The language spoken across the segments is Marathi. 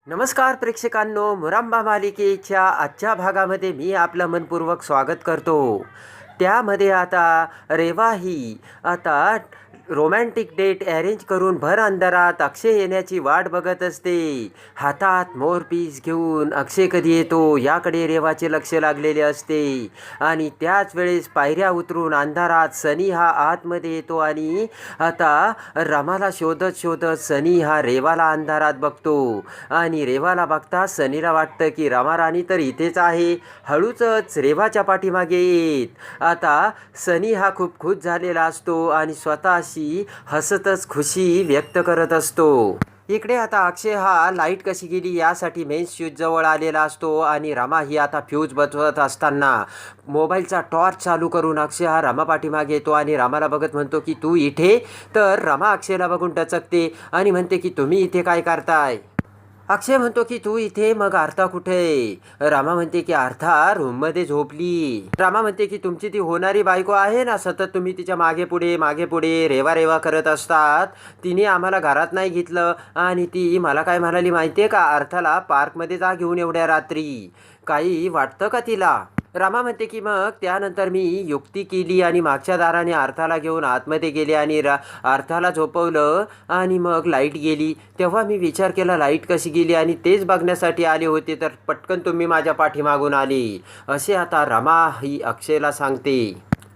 नमस्कार प्रेक्षकांनो, मुरांबा मालिकेच्या आजच्या भागामध्ये मी आपलं मनपूर्वक स्वागत करतो. त्यामध्ये आता रेवा ही आता रोमॅन्टिक डेट अरेंज करून भर अंधारात अक्षय येण्याची वाट बघत असते. हातात मोरपीस घेऊन अक्षय कधी येतो याकडे रेवाचे लक्ष लागलेले असते. आणि त्याच वेळेस पायऱ्या उतरून अंधारात सनी हा आतमध्ये येतो आणि आता रमाला शोधत शोधत सनी हा रेवाला अंधारात बघतो. आणि रेवाला बघता सनीला वाटतं की रमा राणी तर इथेच आहे. हळूच रेवाच्या पाठीमागे येत आता सनी हा खूप खुश झालेला असतो आणि स्वतःशी हसतच खुशी व्यक्त करत असतो. इकडे आता अक्षय हा लाईट कशी गेली यासाठी मेन स्विच जवळ आलेला असतो. आणि रमा ही आता फ्यूज बसवत असताना मोबाईलचा टॉर्च चालू करून अक्षय हा रमा पाठीमागे येतो आणि रमाला बघत म्हणतो की तू इथे. तर रमा अक्षयला बघून टचकते आणि म्हणते की तुम्ही इथे काय करताय. अक्षय म्हणतो की तू इथे, मग आर्था कुठे. रामा म्हणते की आर्था रूममध्ये झोपली. रामा म्हणते की तुमची ती होणारी बायको आहे ना, सतत तुम्ही तिच्या मागे पुढे रेवा रेवा करत असतात. तिने आम्हाला घरात नाही घेतलं आणि ती मला काय म्हणाली माहिती आहे का, अर्थाला पार्कमध्ये जा घेऊन एवढ्या रात्री. काही वाटतं का तिला. रामा म्हणते की मग त्यानंतर मी युक्ती केली आणि मागच्या दाराने अर्थाला घेऊन आतमध्ये गेले आणि अर्थाला झोपवलं आणि मग लाईट गेली. तेव्हा मी विचार केला लाईट कशी गेली आणि तेच बघण्यासाठी आले होते, तर पटकन तुम्ही माझ्या पाठीमागून आले, असे आता रमा ही अक्षयला सांगते.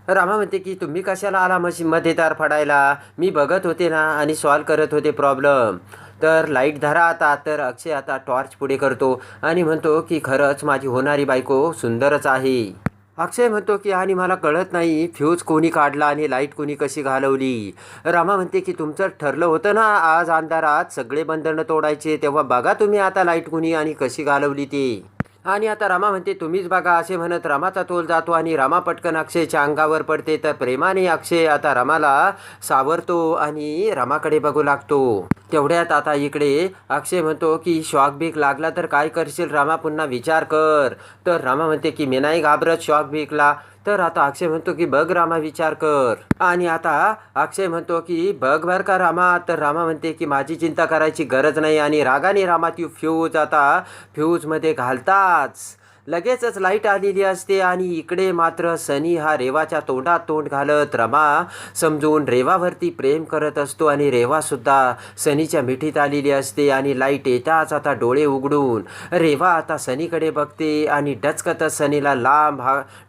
रामा म्हणते की तुम्ही कशाला आला मशीनमध्ये तार फाडायला, मी बघत होते ना आणि सॉल्व करत होते प्रॉब्लेम. तर लाईट धरा आता. तर अक्षय आता टॉर्च पुढे करतो आणि म्हणतो की खरंच माझी होणारी बायको सुंदरच आहे. अक्षय म्हणतो की आणि मला कळत नाही फ्यूज कोणी काढला आणि लाईट कोणी कशी घालवली. रामा म्हणते की तुमचं ठरलं होतं ना आज अंधारात सगळे बंधनं तोडायचे, तेव्हा बघा तुम्ही आता लाईट कोणी आणि कशी घालवली ते. आणि आता रामा म्हणते तुम्हीच बघा, असे म्हणत रामाचा तोल जातो आणि रामा पटकन अक्षयच्या अंगावर पडते. तर प्रेमाने अक्षय आता रमाला सावरतो आणि रमाकडे बघू लागतो. तेवढ्यात आता इकडे अक्षय म्हणतो की शॉक बीक लागला तर काय करशील रामा, पुन्हा विचार कर. तर रामा म्हणते की मी नाही घाबरत शॉक बीकला. तर आता अक्षय म्हणतो की बघ रामा विचार कर. आणि आता अक्षय म्हणतो की बघ बर का रामा. तर रामा म्हणते की माझी चिंता करायची गरज नाही. आणि रागाने रामा ती फ्यूज आता फ्यूजमध्ये घालताच लगेचच लाईट आलेली असते. आणि इकडे मात्र सनी हा रेवाच्या तोंडात तोंड घालत रमा समजून रेवावरती प्रेम करत असतो. आणि रेवासुद्धा सनीच्या मिठीत आलेली असते. आणि लाईट येताच आता डोळे उघडून रेवा आता सनीकडे बघते आणि डचकतच सनीला लांब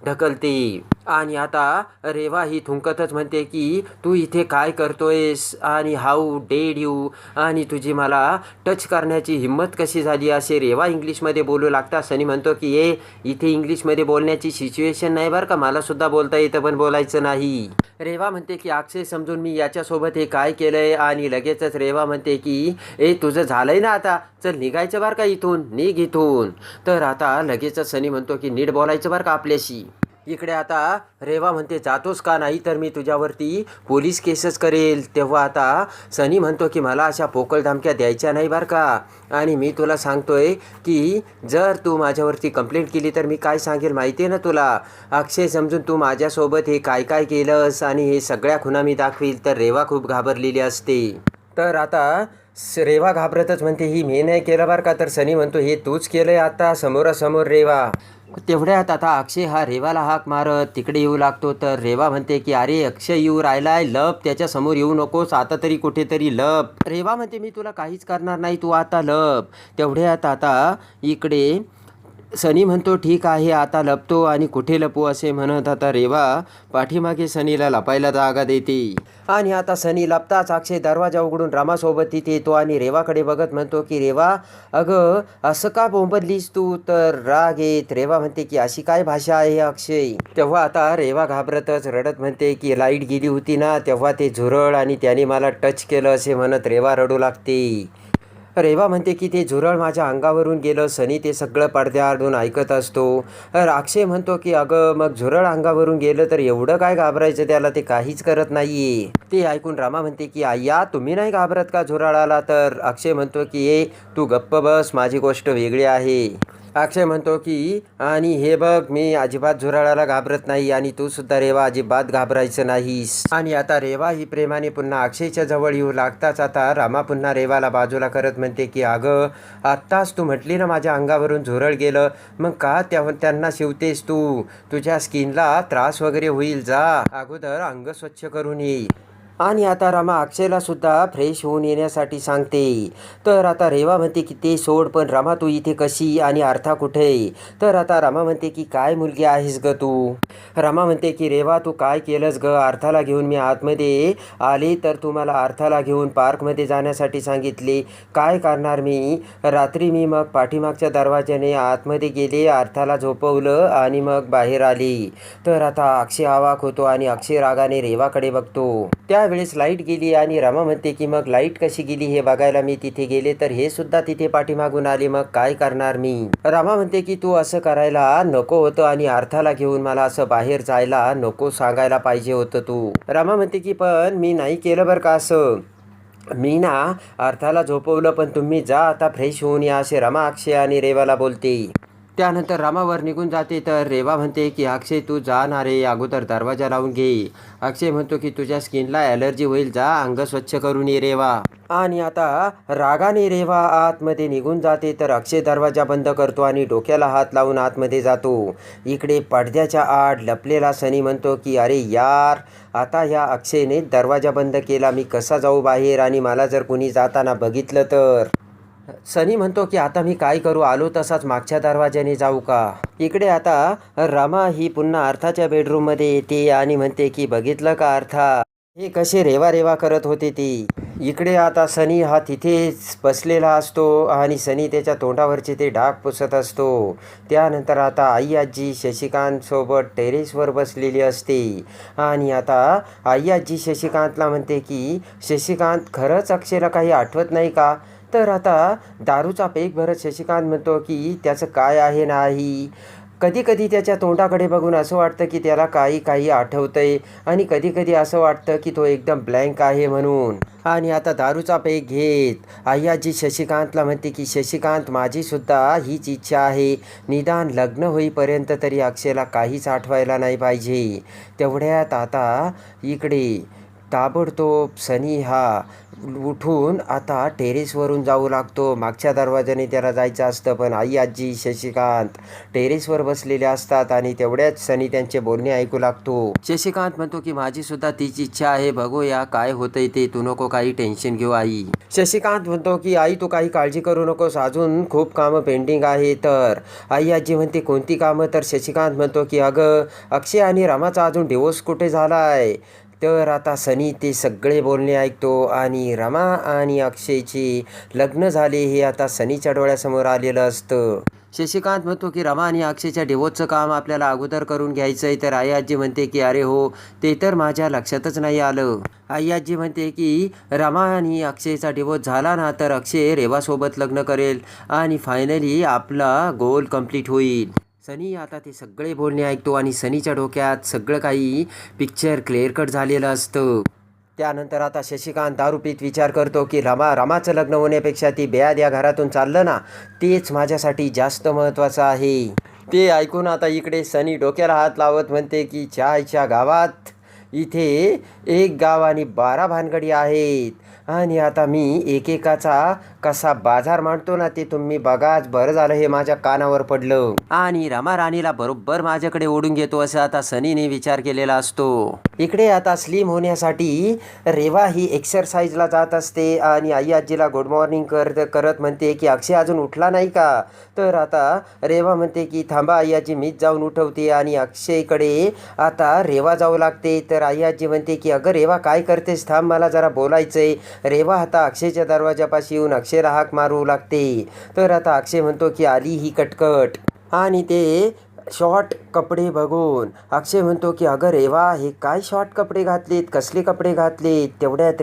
ढकलते. आणि आता रेवा ही थुंकतच म्हणते की तू इथे काय करतोयस आणि हाऊ डेड यू, आणि तुझी मला टच करण्याची हिंमत कशी झाली, असे रेवा इंग्लिशमध्ये बोलू लागता. सनी म्हणतो की इथे इंग्लिशमध्ये बोलण्याची सिच्युएशन नाही बरं का, मला सुद्धा बोलता येतं पण बोलायचं नाही. रेवा म्हणते की अक्षय समजून मी याच्यासोबत हे काय केलंय. आणि लगेचच रेवा म्हणते की तुझं झालंय ना आता, चल निघायचं बरं का इथून, निघ इथून. तर आता लगेचच सनी म्हणतो की नीट बोलायचं बरं का आपल्याशी. इकडे आता रेवा म्हणते जातोस का, नाही तर मी तुझ्यावरती पोलीस केसच करेल. तेव्हा आता सनी म्हणतो की मला अशा पोकळ धमक्या द्यायच्या नाही बरं का. आणि मी तुला सांगतोय की जर तू माझ्यावरती कंप्लेंट केली तर मी काय सांगेल माहिती आहे ना तुला. अक्षय समजून तू माझ्यासोबत हे काय काय केलंस आणि हे सगळ्या खुणा मी दाखवील. तर रेवा खूप घाबरलेली असते. तर आता रेवा घाबरतच म्हणते ही मी नाही केलं बरं का. तर सनी म्हणतो हे तूच केलंय आता समोरासमोर रेवा. तेवढ्यात आता अक्षय हा रेवाला हाक मारत तिकडे येऊ लागतो. तर रेवा म्हणते की अरे अक्षय येऊ राहिलाय, लप त्याच्यासमोर येऊ नकोस, आता तरी कुठेतरी लप. रेवा म्हणते मी तुला काहीच करणार नाही, तू आता लप. तेवढ्यात आता इकडे सनी म्हणतो ठीक आहे आता लपतो. आणि कुठे लपू असे म्हणत आता रेवा पाठीमागे सनीला लपायला जागा देते. आणि आता सनी लपताच अक्षय दरवाजा उघडून रमासोबत तिथे येतो आणि रेवाकडे बघत म्हणतो की रेवा अगं असं का बोंबललीस तू. तर राग येत रेवा म्हणते की अशी काय भाषा आहे अक्षय. तेव्हा आता रेवा घाबरतच रडत म्हणते की लाईट गेली होती ना तेव्हा ते झुरळ आणि त्याने मला टच केलं, असे म्हणत रेवा रडू लागते. रेवा म्हणते की ते झुरळ माझ्या अंगावरून गेलं. सनी ते सगळं पडद्याआडून ऐकत असतो. अक्षय म्हणतो की अगं मग झुरळ अंगावरून गेलं तर एवढं काय घाबरायचं त्याला, ते काहीच करत नाहीये. ते ऐकून रामा म्हणते की आय्या तुम्ही नाही घाबरत का झुरळाला. तर अक्षय म्हणतो की तू गप्प बस, माझी गोष्ट वेगळी आहे. अक्षय म्हणतो की आणि हे बघ, मी अजिबात झुरळाला घाबरत नाही आणि तू सुद्धा रेवा अजिबात घाबरायचं नाहीस. आणि आता रेवा ही प्रेमाने पुन्हा अक्षयच्या जवळ येऊ लागताच आता रमा पुन्हा रेवाला बाजूला करत म्हणते की अगं, आत्ताच तू म्हटली ना माझ्या अंगावरून झुरळ गेलं, मग का त्यांना शिवतेस तू? तुझ्या स्किनला त्रास वगैरे होईल, जा अगोदर अंग स्वच्छ करून ये. आणि आता रमा अक्षयला सुद्धा फ्रेश होऊन येण्यासाठी सांगते. तर आता रेवा म्हणते की ते सोड, पण रमा तू इथे कशी आणि अर्था कुठे? तर आता रमा म्हणते की काय मुलगी आहेस ग तू? रमा म्हणते की रेवा तू काय केलंस ग? अर्थाला घेऊन मी आतमध्ये आले तर तुम्हाला अर्थाला घेऊन पार्कमध्ये जाण्यासाठी सांगितले, काय करणार मी? रात्री मी मग पाठीमागच्या दरवाजाने आतमध्ये गेले, अर्थाला झोपवलं आणि मग बाहेर आले. तर आता अक्षय अवाक होतो आणि अक्षय रागाने रेवाकडे बघतो. त्यावेळेस लाईट गेली आणि रमा म्हणते की मग लाईट कशी गेली हे बघायला मी तिथे गेले तर हे सुद्धा तिथे पाठीमागून आले, मग काय करणार मी? रमा म्हणते की तू असं करायला नको होतं आणि अर्थाला घेऊन मला असं बाहेर जायला नको सांगायला पाहिजे होतं तू. रमा म्हणते की पण मी नाही केलं बरं का असं, मी ना अर्थाला झोपवलं, पण तुम्ही जा आता फ्रेश होऊन या, असे रमा अक्षय आणि रेवाला बोलते. त्यानंतर रामावर निघून जाते. तर रेवा म्हणते की अक्षय तू जा ना रे, अगोदर दरवाजा लावून घे. अक्षय म्हणतो की तुझ्या स्किनला ॲलर्जी होईल, जा अंग स्वच्छ करून ये रेवा. आणि आता रागाने रेवा आतमध्ये निघून जाते. तर अक्षय दरवाजा बंद करतो आणि डोक्याला हात लावून आतमध्ये जातो. इकडे पडद्याच्या आड लपलेला सनी म्हणतो की अरे यार, आता ह्या अक्षयने दरवाजा बंद केला, मी कसा जाऊ बाहेर आणि मला जर कुणी जाताना बघितलं तर? सनी म्हणतो की आता मी काय करू, आलो तसाच मागच्या दरवाजाने जाऊ का? इकडे आता रमा ही पुन्हा अर्थाच्या बेडरूममध्ये येते आणि म्हणते की बघितलं का अर्था, हे कसे रेवा रेवा करत होते ती. इकडे आता सनी हा तिथेच बसलेला असतो आणि सनी त्याच्या तोंडावरचे ते डाग पुसत असतो. त्यानंतर आता आई आजी शशिकांत सोबत टेरेसवर बसलेली असते आणि आता आई आजी शशिकांतला म्हणते की शशिकांत, खरंच अक्षयला काही आठवत नाही का? तर आता दारूचा पेक भरत शशिकांत म्हणतो की त्याचं काय आहे नाही. कधी कधी त्याच्या तोंडाकडे बघून असं वाटतं की त्याला काही आठवतंय आणि कधी कधी असं वाटतं की तो एकदम ब्लँक आहे म्हणून. आणि आता दारूचा पेक घेत आजी शशिकांतला म्हणते की शशिकांत, माझीसुद्धा हीच इच्छा आहे, निदान लग्न होईपर्यंत तरी अक्षयला काहीच आठवायला नाही पाहिजे. तेवढ्यात आता इकडे ताबडतोब सनी हा उठून आता टेरेसवरून जाऊ लागतो. मागच्या दरवाजाने त्याला जायचं असतं, पण आई आजी शशिकांत टेरेसवर बसलेले असतात आणि तेवढ्याच सनी त्यांचे बोलणे ऐकू लागतो. शशिकांत म्हणतो की माझीसुद्धा तीच इच्छा आहे, बघूया काय होतंय ते, तू नको काही टेन्शन घेऊ आई. शशिकांत म्हणतो की आई तू काही काळजी करू नकोस, अजून खूप कामं पेंडिंग आहे. तर आई आजी म्हणते कोणती कामं? तर शशिकांत म्हणतो की अगं, अक्षय आणि रमाचा अजून डिवोर्स कुठे झालाय? तर आता सनी ते सगळे बोलणे ऐकतो आणि रमा आणि अक्षयचे लग्न झाले हे आता सनीच्या डोळ्यासमोर आलेलं असतं. शशिकांत म्हणतो की रमा आणि अक्षयच्या डिवोर्सचं काम आपल्याला अगोदर करून घ्यायचं आहे. तर आई आजी म्हणते की अरे हो, ते तर माझ्या लक्षातच नाही आलं. आई आजी म्हणते की रमा आणि अक्षयचा डिवोर्स झाला ना तर अक्षय रेवासोबत लग्न करेल आणि फायनली आपला गोल कंप्लीट होईल. सनी आता ते सगळे बोलणे ऐकतो आणि सनीच्या डोक्यात सगळं काही पिक्चर क्लिअर कट झालेलं असतं. त्यानंतर आता शशिकांत दारू पीत विचार करतो की रमाचं लग्न होण्यापेक्षा ती बेयाद या घरातून चाललं ना, तेच माझ्यासाठी जास्त महत्त्वाचं आहे. ते ऐकून आता इकडे सनी डोक्याला हात लावत म्हणते की चायच्या गावात इथे एक गाव आणि 12 भानगडी आहेत आणि आता मी एकेकाचा कसा बाजार मांडतो ना ते तुम्ही बघाच. बरं झालं हे माझ्या कानावर पडलं. आणि रमा राणीला बरोबर माझ्याकडे ओढून घेतो असं आता सनीने विचार केलेला असतो. इकडे आता स्लिम होण्यासाठी रेवा ही एक्सरसाइजला जात असते आणि आई आजीला गुड मॉर्निंग करत म्हणते की अक्षय अजून उठला नाही का? तर आता रेवा म्हणते की थांबा आई आजी, मीच जाऊन उठवते आणि अक्षयकडे आता रेवा जाऊ लागते. तर आई आजी म्हणते की अगं रेवा काय करतेस, थांब मला जरा बोलायचंय. रेवा आता अक्षयच्या दरवाजापाशी येऊन अक्षयला हाक मारू लागते. तर आता अक्षय म्हणतो की आली ही कटकट. आणि ते शॉर्ट कपडे बघून अक्षय म्हणतो की अगं रेवा, हे काय शॉर्ट कपडे घातलेत, कसले कपडे घातलेत? तेवढ्यात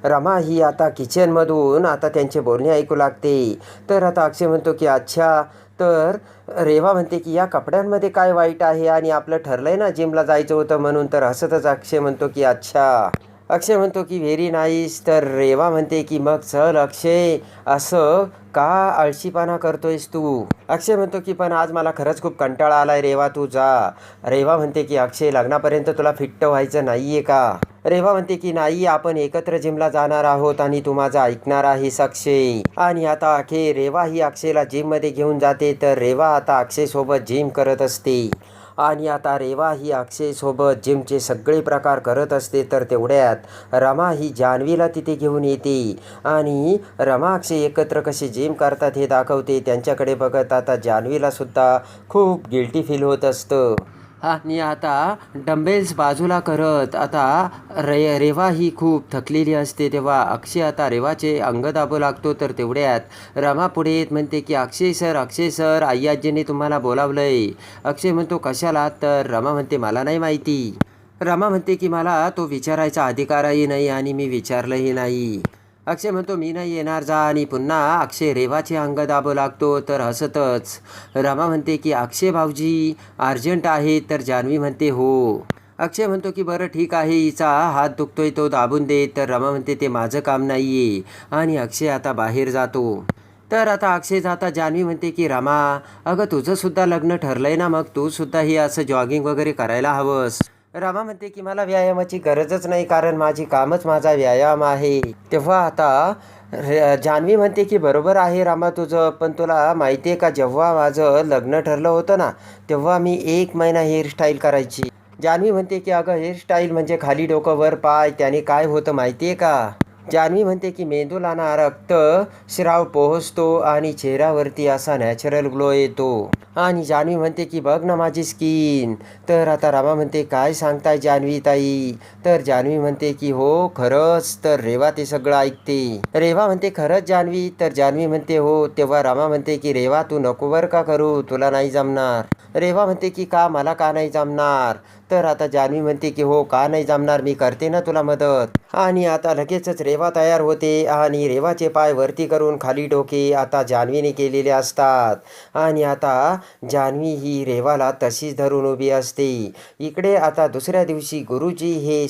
रमा ही आता किचनमधून आता त्यांचे बोलणे ऐकू लागते. तर आता अक्षय म्हणतो की अच्छा. तर रेवा म्हणते की या कपड्यांमध्ये काय वाईट आहे आणि आपलं ठरलंय ना जिमला जायचं होतं म्हणून. तर हसतच अक्षय म्हणतो की अच्छा. अक्षय म्हणतो की व्हेरी नाईस. तर रेवा म्हणते की मग चल अक्षय, असं का आळशीपणा करतोयस तू? अक्षय म्हणतो की पण आज मला खरंच खूप कंटाळा आलाय रेवा, तू जा. रेवा म्हणते की अक्षय, लग्नापर्यंत तुला फिट्ट व्हायचं नाहीये का? रेवा म्हणते की नाही, आपण एकत्र जिमला जाणार आहोत आणि तू माझं ऐकणार आहेस अक्षय. आणि आता अखेर रेवा ही अक्षयला जिममध्ये घेऊन जाते. तर रेवा आता अक्षयसोबत जिम करत असते. आणि आता रेवा ही अक्षयसोबत जिमचे सगळे प्रकार करत असते. तर तेवढ्यात रमा ही जान्हवीला तिथे घेऊन येते आणि रमा अक्षय एकत्र कसे जिम करतात हे दाखवते. त्यांच्याकडे बघत आता जान्हवीला सुद्धा खूप गिल्टी फील होत असतं. आणि आता डंबेल्स बाजूला करत आता रेवा ही खूप थकलेली असते. तेव्हा अक्षय आता रेवाचे अंग दाबू लागतो. तर तेवढ्यात रमा पुढे येत म्हणते की अक्षय सर, आई आजीने तुम्हाला बोलावलंय. अक्षय म्हणतो कशाला? तर रमा म्हणते मला नाही माहिती. रमा म्हणते की मला तो विचारायचा अधिकारही नाही आणि मी विचारलंही नाही. अक्षय म्हणतो मी नाही येणार, जा. आणि पुन्हा अक्षय रेवाचे अंग दाबू लागतो. तर हसतच रमा म्हणते की अक्षय भाऊजी अर्जंट आहे. तर जान्हवी म्हणते हो. अक्षय म्हणतो की बरं ठीक आहे, हिचा हात दुखतोय तो दाबून दे. तर रमा म्हणते ते माझं काम नाही आहे. आणि अक्षय आता बाहेर जातो. तर आता अक्षय जाता जान्हवी म्हणते की रमा, अगं तुझंसुद्धा लग्न ठरलंय ना, मग तू सुद्धा ही असं जॉगिंग वगैरे करायला हवंस. रमा म्हणते की मला व्यायामाची गरजच नाही, कारण माझी कामच माझा व्यायाम आहे. तेव्हा आता जान्हवी म्हणते की बरोबर आहे रमा तुझं, पण तुला माहिती आहे का, जेव्हा माझं लग्न ठरलं होतं ना, तेव्हा मी 1 महिना हेअरस्टाईल करायची. जान्हवी म्हणते की अगं हेअरस्टाईल म्हणजे खाली डोकं वर पाय, त्याने काय होतं माहिती आहे का? जान्हवी म्हणते की मेंदूला ना रक्तस्राव पोहोचतो आणि चेहऱ्यावरती असा नॅचरल ग्लो येतो. आणि जान्हवी म्हणते की बघ ना माझी स्किन. तर आता रमा म्हणते काय सांगताय जान्हवी ताई? तर जान्हवी म्हणते की हो खरंच. तर रेवा ते सगळं ऐकते. रेवा म्हणते खरंच जान्हवी? तर जान्हवी म्हणते हो. तेव्हा रमा म्हणते की रेवा तू नको बरं का करू, तुला नाही जमणार. रेवा म्हणते की का, मला का नाही जमणार? तर आता जान्हवी म्हणते की हो का नाही जमणार, मी करते ना तुला मदत. आणि आता लगेचच रेवा तयार होते आणि रेवाचे पाय वरती करून खाली डोके आता जान्हवीने केलेले असतात. आणि आता जान्हवी ही रेवाला तशीच धरून उभी असते. इकडे आता दुसऱ्या दिवशी गुरुजी हे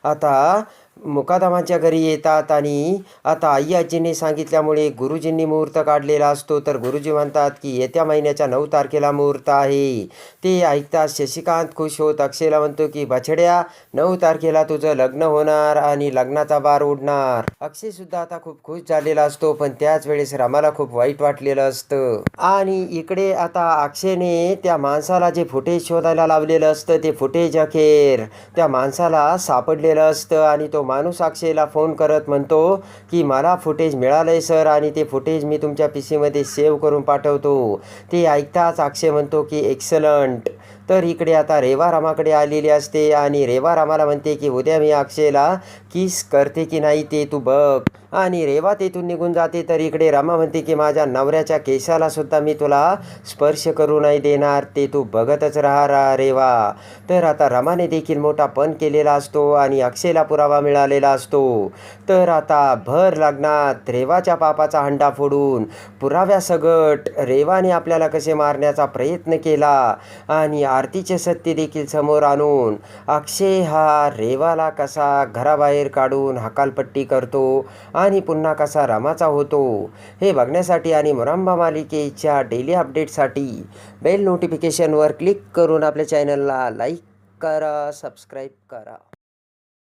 आता मुकादमाच्या घरी येतात आणि आता आई आजीने सांगितल्यामुळे गुरुजींनी मुहूर्त काढलेला असतो. तर गुरुजी म्हणतात की येत्या महिन्याच्या 9 तारखेला मुहूर्त आहे. ते ऐकताच शशिकांत खुश होत अक्षयला म्हणतो की बछड्या, 9 तारखेला तुझं लग्न होणार आणि लग्नाचा बार उडणार. अक्षय सुद्धा आता खूप खुश झालेला असतो, पण त्याच वेळेस रमाला खूप वाईट वाटलेलं असतं. आणि इकडे आता अक्षयने त्या माणसाला जे फुटेज शोधायला लावलेलं असतं, ते फुटेज अखेर त्या माणसाला सापडलेलं असतं. आणि तो माणूस अक्षयला फोन करत म्हणतो की मला फुटेज मिळालंय सर, आणि ते फुटेज मी तुमच्या PC मध्ये सेव्ह करून पाठवतो. ते ऐकताच अक्षय म्हणतो की एक्सलंट. तर इकडे आता रेवा रमाकडे आलेली असते आणि रेवा रमाला म्हणते की उद्या मी अक्षयला किस करते की नाही ते तू बघ. आणि रेवा तेथून निघून जाते. तर इकडे रमा म्हणते की माझ्या नवऱ्याच्या केसाला सुद्धा मी तुला स्पर्श करू नाही देणार, ते तू बघतच राहा रेवा. तर आता रमाने देखील मोठा पण केलेला असतो आणि अक्षयला पुरावा मिळालेला असतो. तर आता भर लग्नात रेवाच्या पापाचा हंडा फोडून पुराव्यासकट रेवाने आपल्याला कसे मारण्याचा प्रयत्न केला आणि आरतीचे सत्य देखील समोर आणून अक्षय हा रेवाला कसा घराबाहेर काढून हकालपट्टी करतो आणि पुन्हा कसा रमाचा होतो, हे बघण्यासाठी आणि मुरंबा मालिकेच्या डेली अपडेटसाठी बेल नोटिफिकेशनवर क्लिक करून आपल्या चॅनलला लाईक करा, सबस्क्राईब करा.